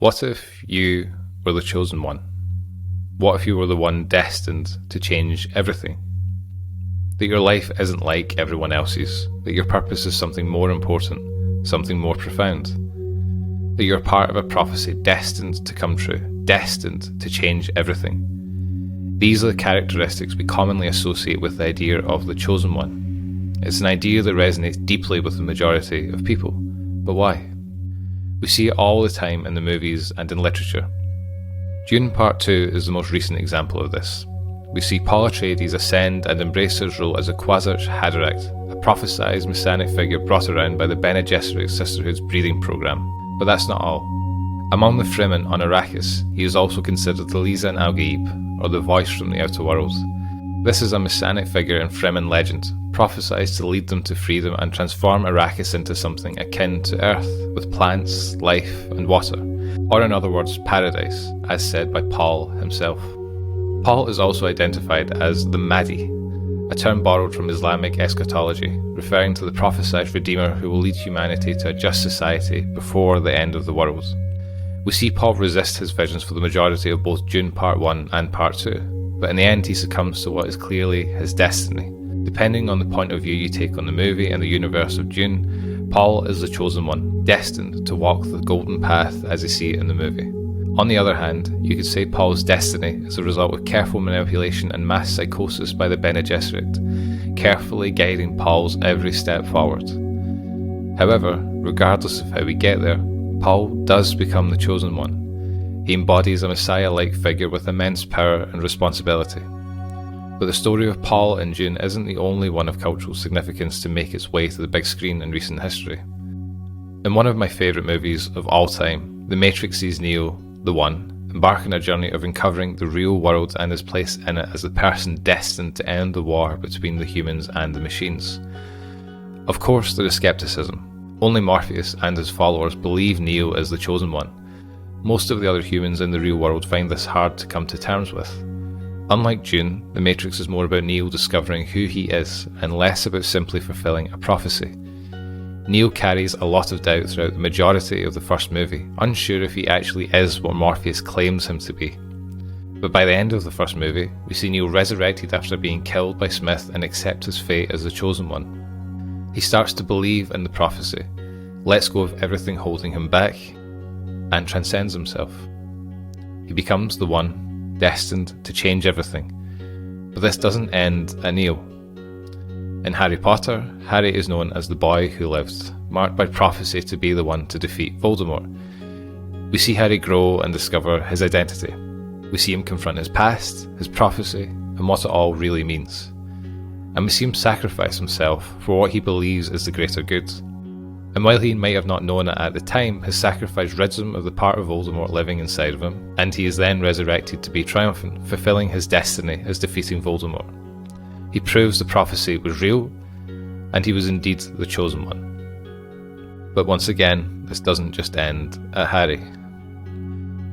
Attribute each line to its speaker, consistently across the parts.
Speaker 1: What if you were the chosen one? What if you were the one destined to change everything? That your life isn't like everyone else's, that your purpose is something more important, something more profound. That you're part of a prophecy destined to come true, destined to change everything. These are the characteristics we commonly associate with the idea of the chosen one. It's an idea that resonates deeply with the majority of people. But why? We see it all the time in the movies and in literature. Dune Part 2 is the most recent example of this. We see Paul Atreides ascend and embrace his role as a Kwisatz Haderach, a prophesied messianic figure brought around by the Bene Gesserit sisterhood's breeding program. But that's not all. Among the Fremen on Arrakis, he is also considered the Lisan al-Gaib, or the voice from the outer world. This is a messianic figure in Fremen legend, prophesied to lead them to freedom and transform Arrakis into something akin to Earth, with plants, life, and water, or in other words, paradise, as said by Paul himself. Paul is also identified as the Mahdi, a term borrowed from Islamic eschatology, referring to the prophesied Redeemer who will lead humanity to a just society before the end of the world. We see Paul resist his visions for the majority of both Dune Part 1 and Part 2, but in the end he succumbs to what is clearly his destiny. Depending on the point of view you take on the movie and the universe of Dune, Paul is the chosen one, destined to walk the golden path as we see it in the movie. On the other hand, you could say Paul's destiny is a result of careful manipulation and mass psychosis by the Bene Gesserit, carefully guiding Paul's every step forward. However, regardless of how we get there, Paul does become the chosen one. He embodies a Messiah-like figure with immense power and responsibility. But the story of Paul in Dune isn't the only one of cultural significance to make its way to the big screen in recent history. In one of my favourite movies of all time, The Matrix sees Neo, the One, embark on a journey of uncovering the real world and his place in it as the person destined to end the war between the humans and the machines. Of course, there is skepticism. Only Morpheus and his followers believe Neo is the chosen one. Most of the other humans in the real world find this hard to come to terms with. Unlike Dune, The Matrix is more about Neo discovering who he is and less about simply fulfilling a prophecy. Neo carries a lot of doubt throughout the majority of the first movie, unsure if he actually is what Morpheus claims him to be. But by the end of the first movie, we see Neo resurrected after being killed by Smith and accept his fate as the chosen one. He starts to believe in the prophecy, lets go of everything holding him back, and transcends himself. He becomes the one, destined to change everything. But this doesn't end at Neo. In Harry Potter, Harry is known as the boy who lived, marked by prophecy to be the one to defeat Voldemort. We see Harry grow and discover his identity. We see him confront his past, his prophecy, and what it all really means. And we see him sacrifice himself for what he believes is the greater good. And while he might have not known it at the time, his sacrifice rids him of the part of Voldemort living inside of him, and he is then resurrected to be triumphant, fulfilling his destiny as defeating Voldemort. He proves the prophecy was real, and he was indeed the chosen one. But once again, this doesn't just end at Harry.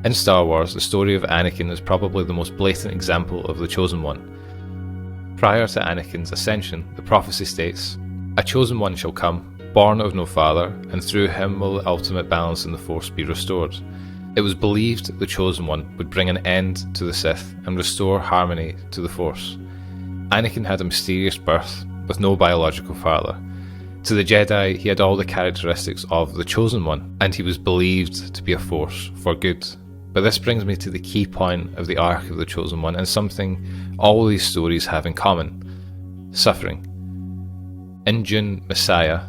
Speaker 1: In Star Wars, the story of Anakin is probably the most blatant example of the chosen one. Prior to Anakin's ascension, the prophecy states, "A chosen one shall come, born of no father, and through him will the ultimate balance in the Force be restored." It was believed the chosen one would bring an end to the Sith and restore harmony to the Force. Anakin had a mysterious birth, with no biological father. To the Jedi, he had all the characteristics of the Chosen One, and he was believed to be a force for good. But this brings me to the key point of the arc of the Chosen One, and something all these stories have in common: suffering. In Dune, Messiah,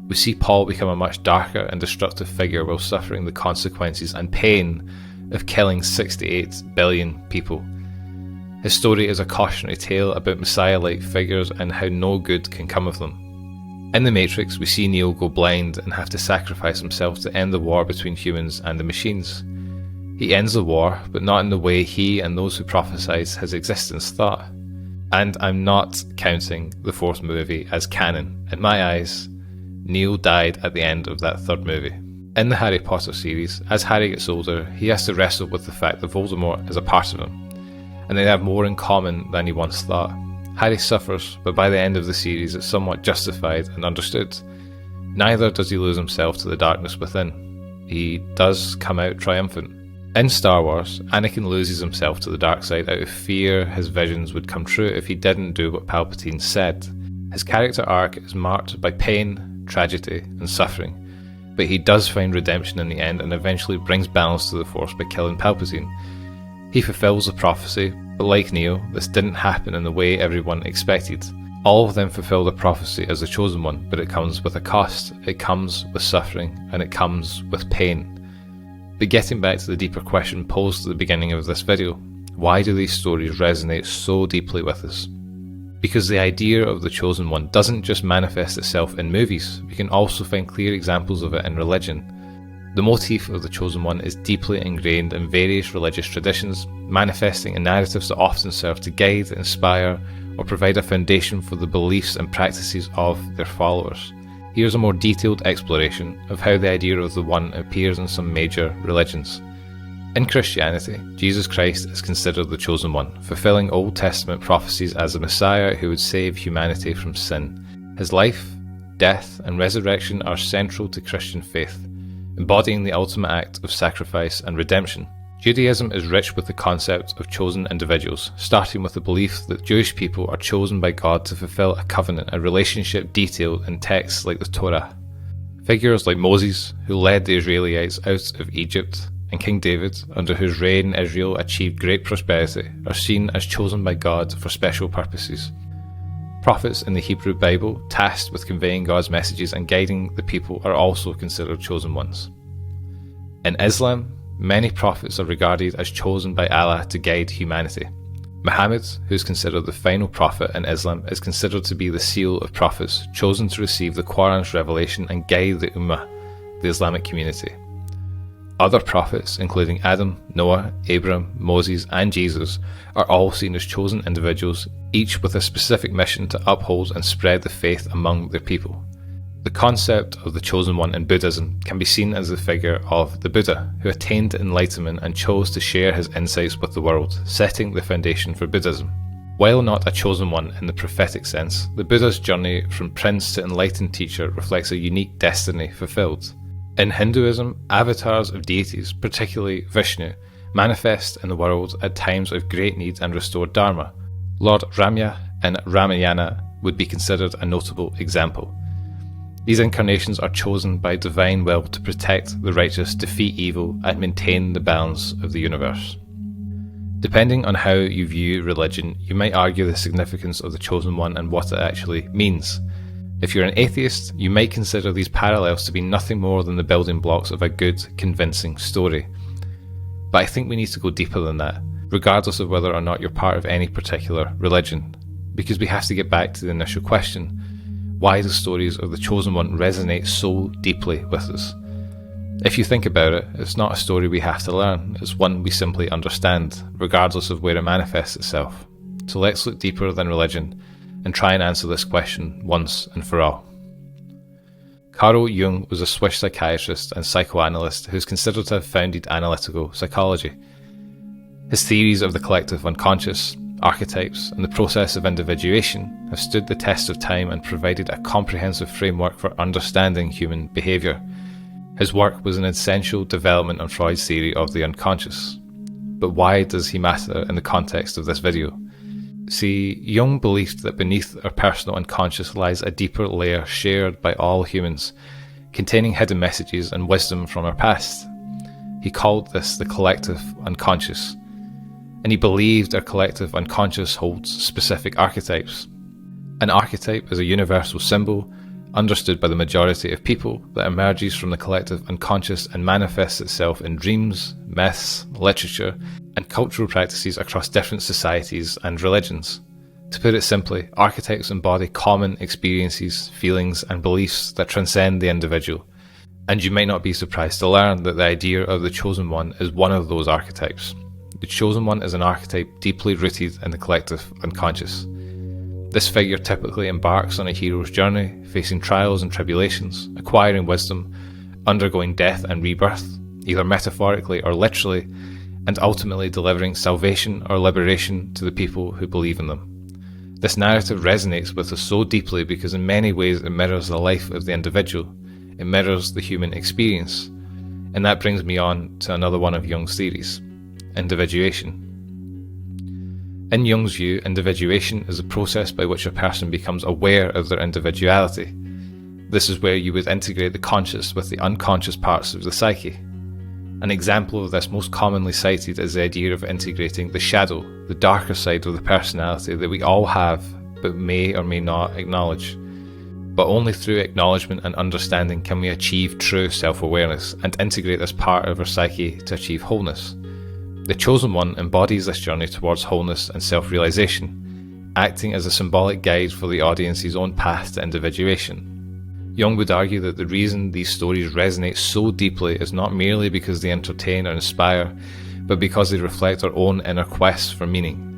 Speaker 1: we see Paul become a much darker and destructive figure while suffering the consequences and pain of killing 68 billion people. His story is a cautionary tale about Messiah-like figures and how no good can come of them. In The Matrix, we see Neo go blind and have to sacrifice himself to end the war between humans and the machines. He ends the war, but not in the way he and those who prophesied his existence thought. And I'm not counting the fourth movie as canon. In my eyes, Neo died at the end of that third movie. In the Harry Potter series, as Harry gets older, he has to wrestle with the fact that Voldemort is a part of him, and they have more in common than he once thought. Harry suffers, but by the end of the series it's somewhat justified and understood. Neither does he lose himself to the darkness within. he does come out triumphant. In Star Wars, Anakin loses himself to the dark side out of fear his visions would come true if he didn't do what Palpatine said. His character arc is marked by pain, tragedy, and suffering, but he does find redemption in the end and eventually brings balance to the Force by killing Palpatine. He fulfills the prophecy, but like Neo, this didn't happen in the way everyone expected. All of them fulfill the prophecy as the chosen one, but it comes with a cost, it comes with suffering, and it comes with pain. But getting back to the deeper question posed at the beginning of this video, why do these stories resonate so deeply with us? Because the idea of the chosen one doesn't just manifest itself in movies, we can also find clear examples of it in religion. The motif of the chosen one is deeply ingrained in various religious traditions, manifesting in narratives that often serve to guide, inspire, or provide a foundation for the beliefs and practices of their followers. Here's a more detailed exploration of how the idea of the one appears in some major religions. In Christianity, Jesus Christ is considered the chosen one, fulfilling Old Testament prophecies as the Messiah who would save humanity from sin. His life, death, and resurrection are central to Christian faith, embodying the ultimate act of sacrifice and redemption. Judaism is rich with the concept of chosen individuals, starting with the belief that Jewish people are chosen by God to fulfill a covenant, a relationship detailed in texts like the Torah. Figures like Moses, who led the Israelites out of Egypt, and King David, under whose reign Israel achieved great prosperity, are seen as chosen by God for special purposes. Prophets in the Hebrew Bible, tasked with conveying God's messages and guiding the people, are also considered chosen ones. In Islam, many prophets are regarded as chosen by Allah to guide humanity. Muhammad, who is considered the final prophet in Islam, is considered to be the seal of prophets, chosen to receive the Quran's revelation and guide the Ummah, the Islamic community. Other prophets, including Adam, Noah, Abraham, Moses, and Jesus, are all seen as chosen individuals, each with a specific mission to uphold and spread the faith among their people. The concept of the chosen one in Buddhism can be seen as the figure of the Buddha, who attained enlightenment and chose to share his insights with the world, setting the foundation for Buddhism. While not a chosen one in the prophetic sense, the Buddha's journey from prince to enlightened teacher reflects a unique destiny fulfilled. In Hinduism, avatars of deities, particularly Vishnu, manifest in the world at times of great need and restore Dharma. Lord Ramya in Ramayana would be considered a notable example. These incarnations are chosen by divine will to protect the righteous, defeat evil, and maintain the balance of the universe. Depending on how you view religion, you might argue the significance of the chosen one and what it actually means. If you're an atheist, you might consider these parallels to be nothing more than the building blocks of a good, convincing story. But I think we need to go deeper than that, regardless of whether or not you're part of any particular religion, because we have to get back to the initial question: why do stories of the chosen one resonate so deeply with us? If you think about it, it's not a story we have to learn, it's one we simply understand, regardless of where it manifests itself. So let's look deeper than religion and try and answer this question once and for all. Carl Jung was a Swiss psychiatrist and psychoanalyst who is considered to have founded analytical psychology. His theories of the collective unconscious, archetypes, and the process of individuation have stood the test of time and provided a comprehensive framework for understanding human behaviour. His work was an essential development on Freud's theory of the unconscious. But why does he matter in the context of this video? See, Jung believed that beneath our personal unconscious lies a deeper layer shared by all humans, containing hidden messages and wisdom from our past. He called this the collective unconscious, and he believed our collective unconscious holds specific archetypes. An archetype is a universal symbol, understood by the majority of people, that emerges from the collective unconscious and manifests itself in dreams, myths, literature, and cultural practices across different societies and religions. To put it simply, archetypes embody common experiences, feelings, and beliefs that transcend the individual. And you might not be surprised to learn that the idea of the chosen one is one of those archetypes. The chosen one is an archetype deeply rooted in the collective unconscious. This figure typically embarks on a hero's journey, facing trials and tribulations, acquiring wisdom, undergoing death and rebirth, either metaphorically or literally, and ultimately delivering salvation or liberation to the people who believe in them. This narrative resonates with us so deeply because in many ways it mirrors the life of the individual. It mirrors the human experience. And that brings me on to another one of Jung's theories, individuation. In Jung's view, individuation is a process by which a person becomes aware of their individuality. This is where you would integrate the conscious with the unconscious parts of the psyche. An example of this most commonly cited is the idea of integrating the shadow, the darker side of the personality that we all have but may or may not acknowledge. But only through acknowledgement and understanding can we achieve true self-awareness and integrate this part of our psyche to achieve wholeness. The Chosen One embodies this journey towards wholeness and self-realization, acting as a symbolic guide for the audience's own path to individuation. Jung would argue that the reason these stories resonate so deeply is not merely because they entertain or inspire, but because they reflect our own inner quests for meaning.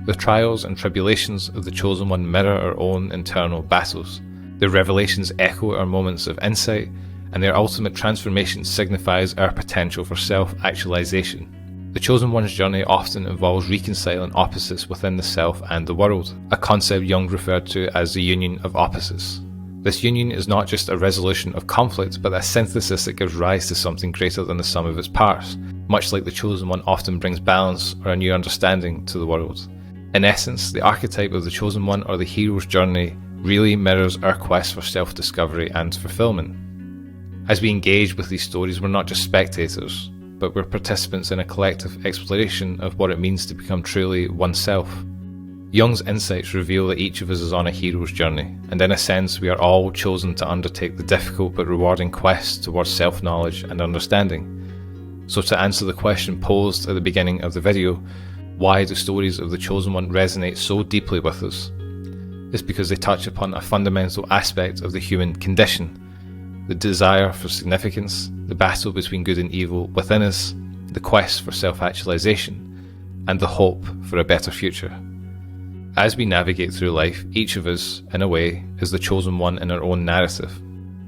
Speaker 1: The trials and tribulations of the Chosen One mirror our own internal battles. Their revelations echo our moments of insight, and their ultimate transformation signifies our potential for self-actualization. The Chosen One's journey often involves reconciling opposites within the self and the world, a concept Jung referred to as the union of opposites. This union is not just a resolution of conflict, but a synthesis that gives rise to something greater than the sum of its parts, much like the Chosen One often brings balance or a new understanding to the world. In essence, the archetype of the Chosen One or the hero's journey really mirrors our quest for self-discovery and fulfillment. As we engage with these stories, we're not just spectators, but we're participants in a collective exploration of what it means to become truly oneself. Jung's insights reveal that each of us is on a hero's journey, and in a sense we are all chosen to undertake the difficult but rewarding quest towards self-knowledge and understanding. So to answer the question posed at the beginning of the video, why do stories of the Chosen One resonate so deeply with us? It's because they touch upon a fundamental aspect of the human condition: the desire for significance, the battle between good and evil within us, the quest for self-actualization, and the hope for a better future. As we navigate through life, each of us, in a way, is the Chosen One in our own narrative,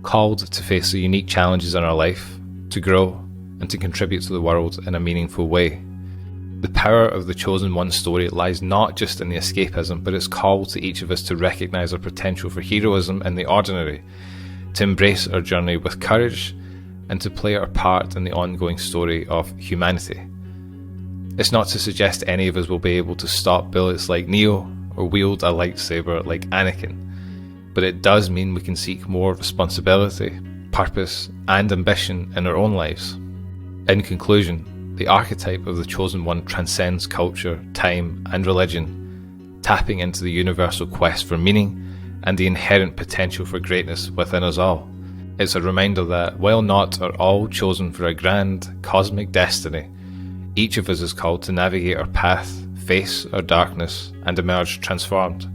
Speaker 1: called to face the unique challenges in our life, to grow, and to contribute to the world in a meaningful way. The power of the Chosen One story lies not just in the escapism, but its call to each of us to recognise our potential for heroism in the ordinary, to embrace our journey with courage, and to play our part in the ongoing story of humanity. It's not to suggest any of us will be able to stop bullets like Neo or wield a lightsaber like Anakin, but it does mean we can seek more responsibility, purpose, and ambition in our own lives. In conclusion, the archetype of the Chosen One transcends culture, time, and religion, tapping into the universal quest for meaning and the inherent potential for greatness within us all. It's a reminder that, while not are all chosen for a grand, cosmic destiny, each of us is called to navigate our path, face our darkness, and emerge transformed.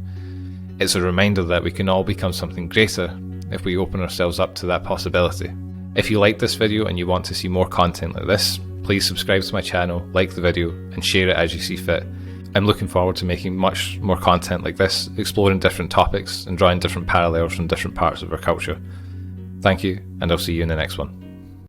Speaker 1: It's a reminder that we can all become something greater if we open ourselves up to that possibility. If you liked this video and you want to see more content like this, please subscribe to my channel, like the video, and share it as you see fit. I'm looking forward to making much more content like this, exploring different topics and drawing different parallels from different parts of our culture. Thank you, and I'll see you in the next one.